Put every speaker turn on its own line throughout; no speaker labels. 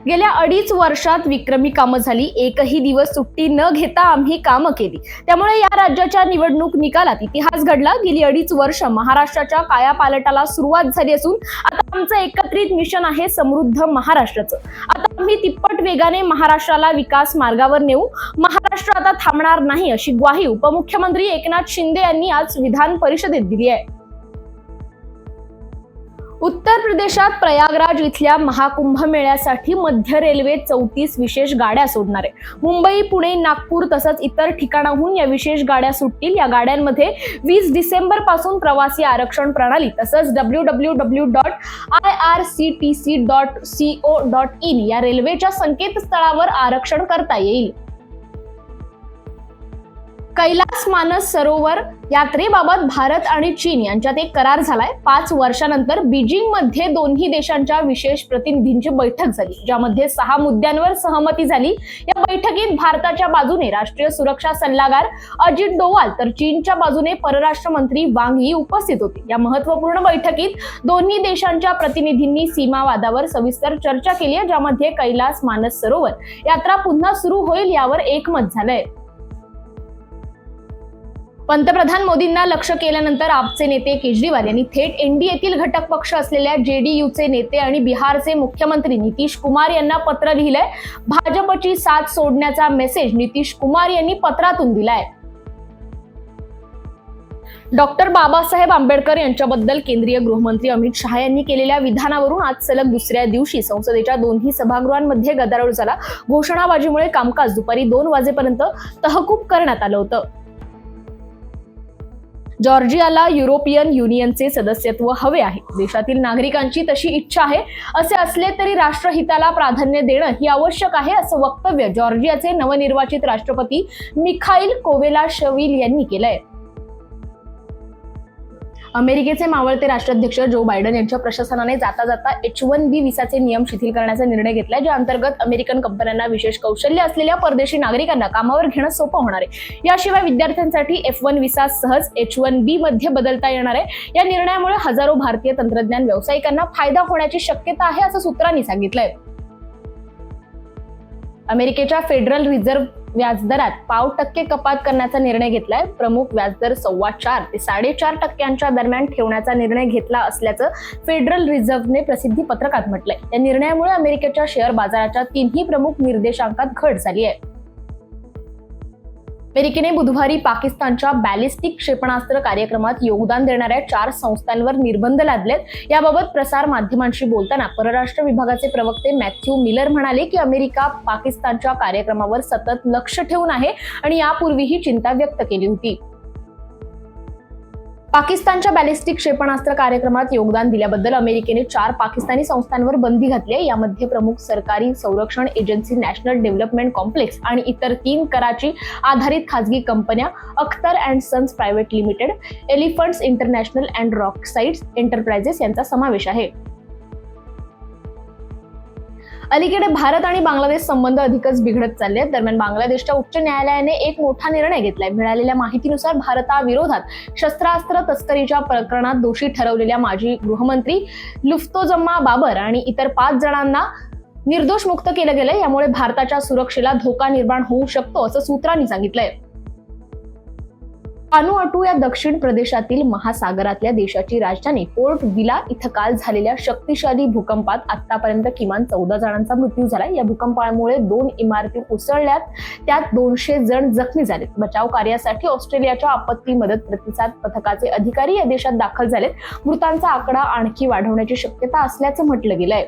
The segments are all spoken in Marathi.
गेल्या 2.5 वर्षात विक्रमी कामं झाली. एकही दिवस सुट्टी न घेता आम्ही कामं केली. त्यामुळे या राज्याच्या निवडणूक निकालात इतिहास घडला. गेली 2.5 वर्ष महाराष्ट्राच्या कायापालटाला सुरुवात झाली असून आता आमचं एकत्रित मिशन आहे समृद्ध महाराष्ट्राचं. आता आम्ही तिप्पट वेगाने महाराष्ट्राला विकास मार्गावर नेऊ. महाराष्ट्र आता थांबणार नाही अशी ग्वाही उपमुख्यमंत्री एकनाथ शिंदे यांनी आज विधान परिषदेत दिली आहे. उत्तर प्रदेशात प्रयागराज इथल्या महाकुंभ मेळ्यासाठी मध्य रेल्वे 34 विशेष गाड्या सोडणार आहे. मुंबई, पुणे, नागपूर तसंच इतर ठिकाणाहून या विशेष गाड्या सुटतील. या गाड्यांमध्ये 20 डिसेंबर पासून प्रवासी आरक्षण प्रणाली तसंच www.irctc.co.in या रेल्वेच्या संकेतस्थळावर आरक्षण करता येईल. कैलास मानस सरोवर यात्रेबाबत भारत आणि चीन यांच्यात एक करार झालाय. 5 वर्षांनंतर बीजिंग मध्ये दोन्ही देशांच्या विशेष प्रतिनिधींची बैठक झाली, ज्यामध्ये 6 मुद्द्यांवर सहमती झाली. या बैठकीत भारताच्या बाजूने राष्ट्रीय सुरक्षा सल्लागार अजित डोवाल तर चीनच्या बाजूने परराष्ट्र मंत्री वांग यी उपस्थित होते. या महत्त्वपूर्ण बैठकीत दोन्ही देशांच्या प्रतिनिधींनी सीमावादावर सविस्तर चर्चा केली आहे, ज्यामध्ये कैलास मानस सरोवर यात्रा पुन्हा सुरू होईल यावर एकमत झालंय. पंतप्रधान मोदींना लक्ष्य केल्यानंतर आपचे नेते केजरीवाल यांनी थेट एनडीएतील घटक पक्ष असलेल्या जेडीयूचे नेते आणि बिहारचे मुख्यमंत्री नितीश कुमार यांना पत्र लिहिलंय. भाजपची साथ सोडण्याचा मेसेज नितीश कुमार यांनी पत्रातून दिलाय. डॉक्टर बाबासाहेब आंबेडकर यांच्याबद्दल केंद्रीय गृहमंत्री अमित शहा यांनी केलेल्या विधानावरून आज सलग दुसऱ्या दिवशी संसदेच्या दोन्ही सभागृहांमध्ये गदारोळ झाला. घोषणाबाजीमुळे कामकाज दुपारी 2 वाजेपर्यंत तहकूब करण्यात आलं होतं. जॉर्जियाला युरोपियन युनियनचे सदस्यत्व हवे आहे. देशातील नागरिकांची तशी इच्छा आहे. असे असले तरी राष्ट्रहिताला प्राधान्य देणं ही आवश्यक आहे, असं वक्तव्य जॉर्जियाचे नवनिर्वाचित राष्ट्रपती मिखाईल कोवेलाशविली यांनी केलंय. अमेरिकेचे मावळते राष्ट्राध्यक्ष जो बायडन यांच्या प्रशासनाने जाता जाता H-1B व्हिसाचे नियम शिथिल करण्याचा निर्णय घेतलाय, ज्या अंतर्गत अमेरिकन कंपन्यांना विशेष कौशल्य असलेल्या परदेशी नागरिकांना कामावर घेणं सोपं होणार आहे. याशिवाय विद्यार्थ्यांसाठी F-1 व्हिसा सहज H-1B मध्ये बदलता येणार आहे. या निर्णयामुळे हजारो भारतीय तंत्रज्ञान व्यावसायिकांना फायदा होण्याची शक्यता आहे, असं सूत्रांनी सांगितलंय. अमेरिकेच्या फेडरल रिझर्व्ह व्याजदरात 0.5% कपात करण्याचा निर्णय घेतलाय. प्रमुख व्याजदर 4.25 ते 4.5% दरम्यान ठेवण्याचा निर्णय घेतला असल्याचं फेडरल रिझर्व्हने प्रसिद्धी पत्रकात म्हटलंय. या निर्णयामुळे अमेरिकेच्या शेअर बाजाराच्या 3ही प्रमुख निर्देशांकात घट झाली आहे. अमेरिकेने बुधवारी पाकिस्तानच्या बॅलिस्टिक क्षेपणास्त्र कार्यक्रमात योगदान देणाऱ्या 4 संस्थांवर निर्बंध लादलेत. याबाबत प्रसार माध्यमांशी बोलताना परराष्ट्र विभागाचे प्रवक्ते मॅथ्यू मिलर म्हणाले की अमेरिका पाकिस्तानच्या कार्यक्रमावर सतत लक्ष ठेवून आहे आणि यापूर्वीही चिंता व्यक्त केली होती. पाकिस्तानच्या बॅलिस्टिक क्षेपणास्त्र कार्यक्रमात योगदान दिल्याबद्दल अमेरिकेने 4 पाकिस्तानी संस्थांवर बंदी घातली आहे. यामध्ये प्रमुख सरकारी संरक्षण एजन्सी नॅशनल डेव्हलपमेंट कॉम्प्लेक्स आणि इतर 3 कराची आधारित खासगी कंपन्या Akhtar and Sons Private Limited, Elephants International and Rocksides Enterprises यांचा समावेश आहे. अलीकडे भारत आणि बांगलादेश संबंध अधिकच बिघडत चालले आहेत. दरम्यान बांगलादेशच्या उच्च न्यायालयाने एक मोठा निर्णय घेतलाय. मिळालेल्या माहितीनुसार भारताविरोधात शस्त्रास्त्र तस्करीच्या प्रकरणात दोषी ठरवलेल्या माजी गृहमंत्री लुफ्तोजम्मा बाबर आणि इतर 5 जणांना निर्दोष मुक्त केलं गेलंय. यामुळे भारताच्या सुरक्षेला धोका निर्माण होऊ शकतो, असं सूत्रांनी सांगितलंय. वानुआटू या दक्षिण प्रदेशातील महासागरातल्या देशाची राजधानी पोर्ट विला इथं काल झालेल्या शक्तिशाली भूकंपात आतापर्यंत किमान 14 जणांचा मृत्यू झाला. या भूकंपामुळे 2 इमारती कोसळल्यात, त्यात 200 जण जखमी झालेत. बचाव कार्यासाठी ऑस्ट्रेलियाच्या आपत्ती मदत प्रतिसाद पथकाचे अधिकारी या देशात दाखल झालेत. मृतांचा आकडा आणखी वाढवण्याची शक्यता असल्याचं म्हटलं गेलंय.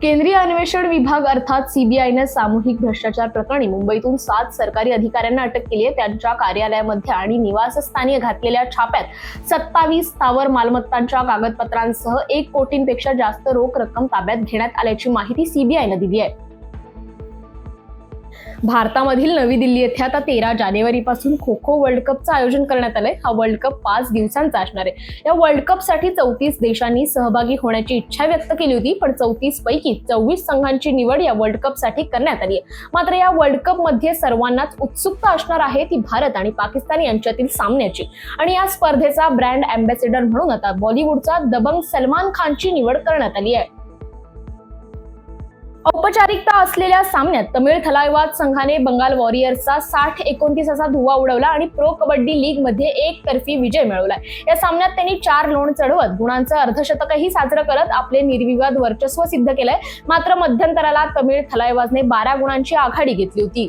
केंद्रीय अन्वेषण विभाग अर्थात सीबीआयने सामूहिक भ्रष्टाचार प्रकरणी मुंबईतून 7 सरकारी अधिकाऱ्यांना अटक केली आहे. त्यांच्या कार्यालयामध्ये आणि निवासस्थानी घातलेल्या छाप्यात 27 स्थावर मालमत्तांच्या कागदपत्रांसह 1 कोटींपेक्षा जास्त रोख रक्कम ताब्यात घेण्यात आल्याची माहिती सीबीआयने दिली आहे. भारतामधील नवी दिल्ली येथे आता 13 जानेवारीपासून खो खो वर्ल्ड कपचं आयोजन करण्यात आलंय. हा वर्ल्ड कप 5 दिवसांचा असणार आहे. या वर्ल्ड कपसाठी 34 देशांनी सहभागी होण्याची इच्छा व्यक्त केली होती, पण 34 पैकी 24 संघांची निवड या वर्ल्ड कपसाठी करण्यात आली आहे. मात्र या वर्ल्ड कप मध्ये सर्वांनाच उत्सुकता असणार आहे ती भारत आणि पाकिस्तान यांच्यातील सामन्याची. आणि या स्पर्धेचा ब्रँड अँबॅसेडर म्हणून आता बॉलिवूडचा दबंग सलमान खानची निवड करण्यात आली आहे. औपचारिकता असलेल्या सामन्यात तमिळ थलाइवाज संघाने बंगाल वॉरियर्सचा 60-29 असा धुव्वा उडवला आणि प्रो कबड्डी लीग मध्ये एकतर्फी विजय मिळवलाय। या सामन्यात त्यांनी 4 लोण चढवत गुणांचं अर्धशतकही साजरं करत आपले निर्विवाद वर्चस्व सिद्ध केलंय। मात्र मध्यंतराला तमिळ थलाइवाजने 12 गुणांची आघाडी घेतली होती।